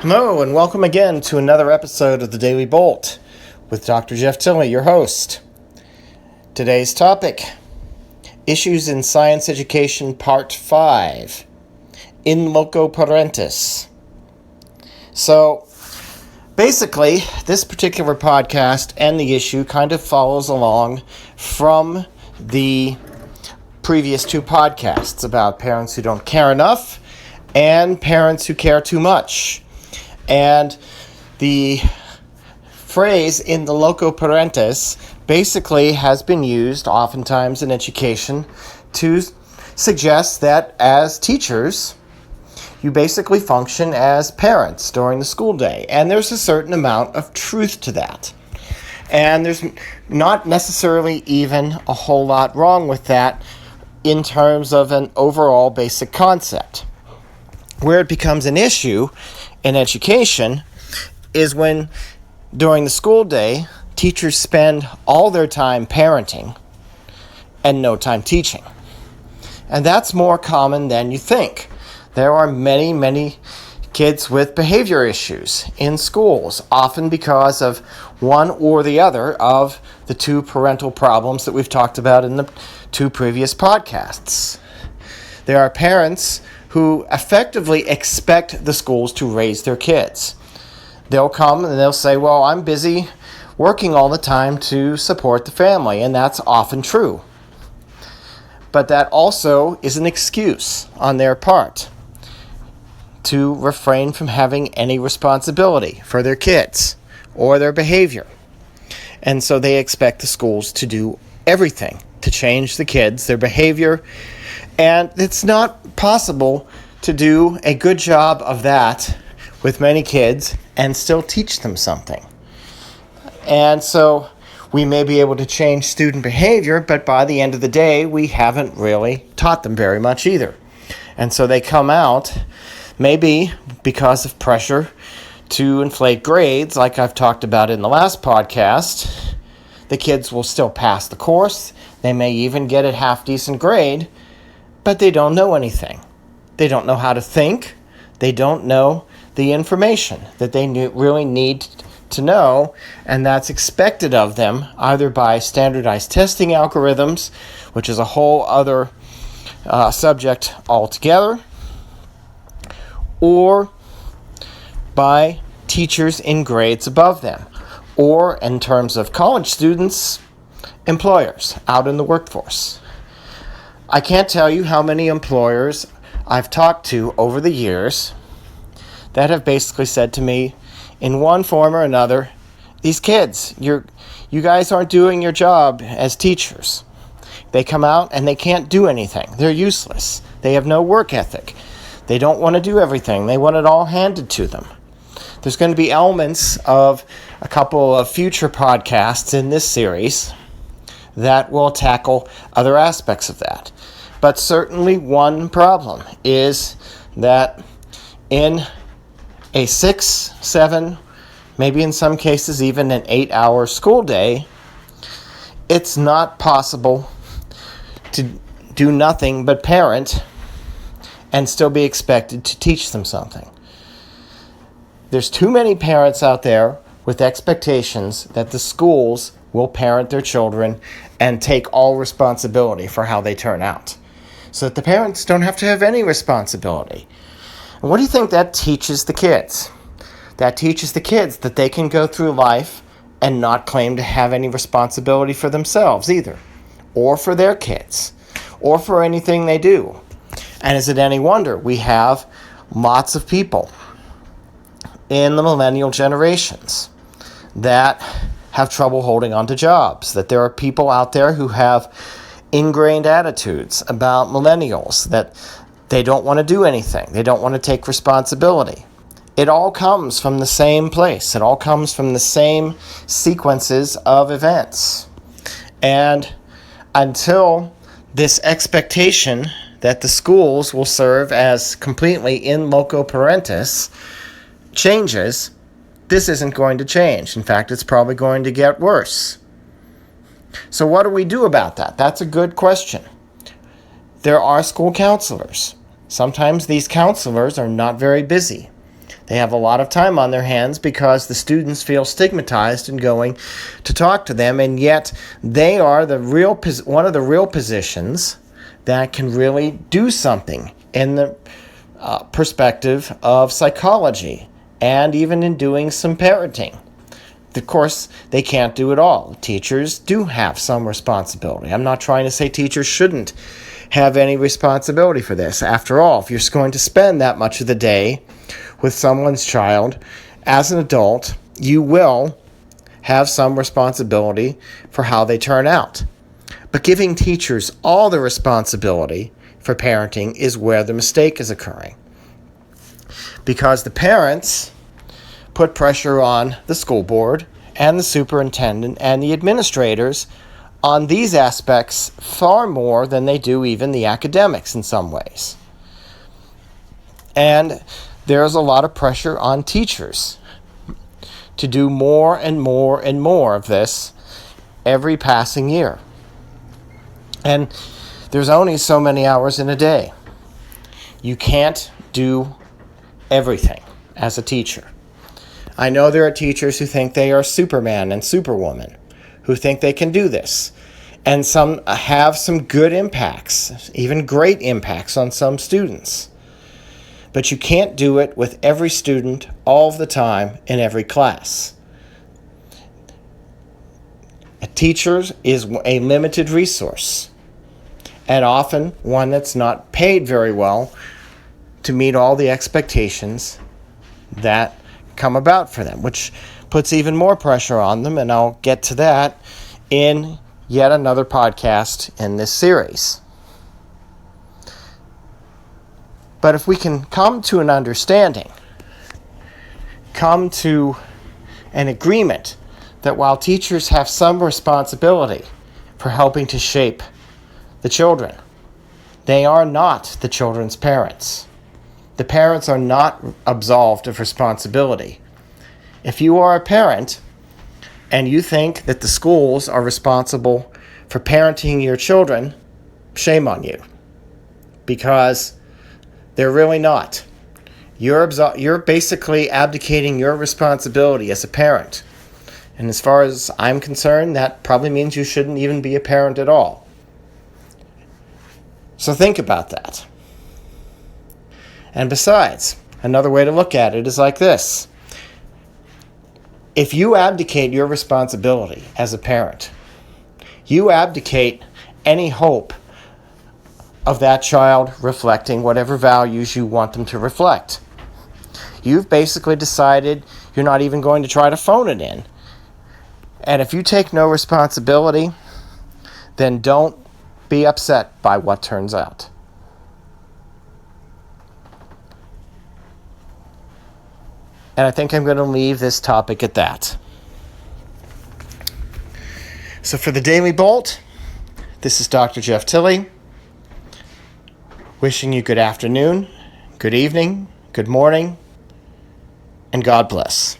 Hello, and welcome again to another episode of the Daily Bolt with Dr. Jeff Tilley, your host. Today's topic, Issues in Science Education, Part 5, In Loco Parentis. So, basically, this particular podcast and the issue kind of follows along from the previous two podcasts about parents who don't care enough and parents who care too much. And the phrase in the Loco Parentis basically has been used oftentimes in education to suggest that as teachers, you basically function as parents during the school day. And there's a certain amount of truth to that. And there's not necessarily even a whole lot wrong with that in terms of an overall basic concept. Where it becomes an issue in education is when, during the school day, teachers spend all their time parenting and no time teaching. And that's more common than you think. There are many kids with behavior issues in schools, often because of one or the other of the two parental problems that we've talked about in the two previous podcasts. There are parents who effectively expect the schools to raise their kids. They'll come and they'll say, well, I'm busy working all the time to support the family, and that's often true. But that also is an excuse on their part to refrain from having any responsibility for their kids or their behavior. And so they expect the schools to do everything to change the kids, their behavior, and it's not possible to do a good job of that with many kids and still teach them something. And so we may be able to change student behavior, but by the end of the day, we haven't really taught them very much either. And so they come out, maybe because of pressure to inflate grades, like I've talked about in the last podcast. The kids will still pass the course. They may even get a half-decent grade, but they don't know anything. They don't know how to think. They don't know the information that they really need to know, and that's expected of them either by standardized testing algorithms, which is a whole other subject altogether, or by teachers in grades above them, or in terms of college students, employers out in the workforce. I can't tell you how many employers I've talked to over the years that have basically said to me, in one form or another, these kids, you guys aren't doing your job as teachers. They come out and they can't do anything. They're useless. They have no work ethic. They don't want to do everything. They want it all handed to them. There's going to be elements of a couple of future podcasts in this series that will tackle other aspects of that. But certainly one problem is that in a 6, 7, maybe in some cases even an 8-hour school day, it's not possible to do nothing but parent and still be expected to teach them something. There's too many parents out there with expectations that the schools will parent their children and take all responsibility for how they turn out, so that the parents don't have to have any responsibility. And what do you think that teaches the kids? That teaches the kids that they can go through life and not claim to have any responsibility for themselves either, or for their kids, or for anything they do. And is it any wonder we have lots of people in the millennial generations that have trouble holding on to jobs, that there are people out there who have ingrained attitudes about millennials, that they don't want to do anything, they don't want to take responsibility. It all comes from the same place. It all comes from the same sequences of events. And until this expectation that the schools will serve as completely in loco parentis changes, this isn't going to change. In fact, it's probably going to get worse. So what do we do about that? That's a good question. There are school counselors. Sometimes these counselors are not very busy. They have a lot of time on their hands because the students feel stigmatized in going to talk to them, and yet they are one of the real positions that can really do something in the perspective of psychology and even in doing some parenting. Of course, they can't do it all. Teachers do have some responsibility. I'm not trying to say teachers shouldn't have any responsibility for this. After all, if you're going to spend that much of the day with someone's child, as an adult, you will have some responsibility for how they turn out. But giving teachers all the responsibility for parenting is where the mistake is occurring. Because the parents put pressure on the school board and the superintendent and the administrators on these aspects far more than they do even the academics in some ways. And there's a lot of pressure on teachers to do more and more and more of this every passing year. And there's only so many hours in a day. You can't do everything as a teacher. I know there are teachers who think they are Superman and Superwoman, who think they can do this. And some have some good impacts, even great impacts on some students. But you can't do it with every student all of the time in every class. A teacher is a limited resource, and often one that's not paid very well to meet all the expectations that come about for them, which puts even more pressure on them, and I'll get to that in yet another podcast in this series. But if we can come to an understanding, come to an agreement that while teachers have some responsibility for helping to shape the children, they are not the children's parents. The parents are not absolved of responsibility. If you are a parent and you think that the schools are responsible for parenting your children, shame on you, because they're really not. You're basically abdicating your responsibility as a parent. And as far as I'm concerned, that probably means you shouldn't even be a parent at all. So think about that. And besides, another way to look at it is like this. If you abdicate your responsibility as a parent, you abdicate any hope of that child reflecting whatever values you want them to reflect. You've basically decided you're not even going to try to phone it in. And if you take no responsibility, then don't be upset by what turns out. And I think I'm going to leave this topic at that. So for the Daily Bolt, this is Dr. Jeff Tilley, wishing you good afternoon, good evening, good morning, and God bless.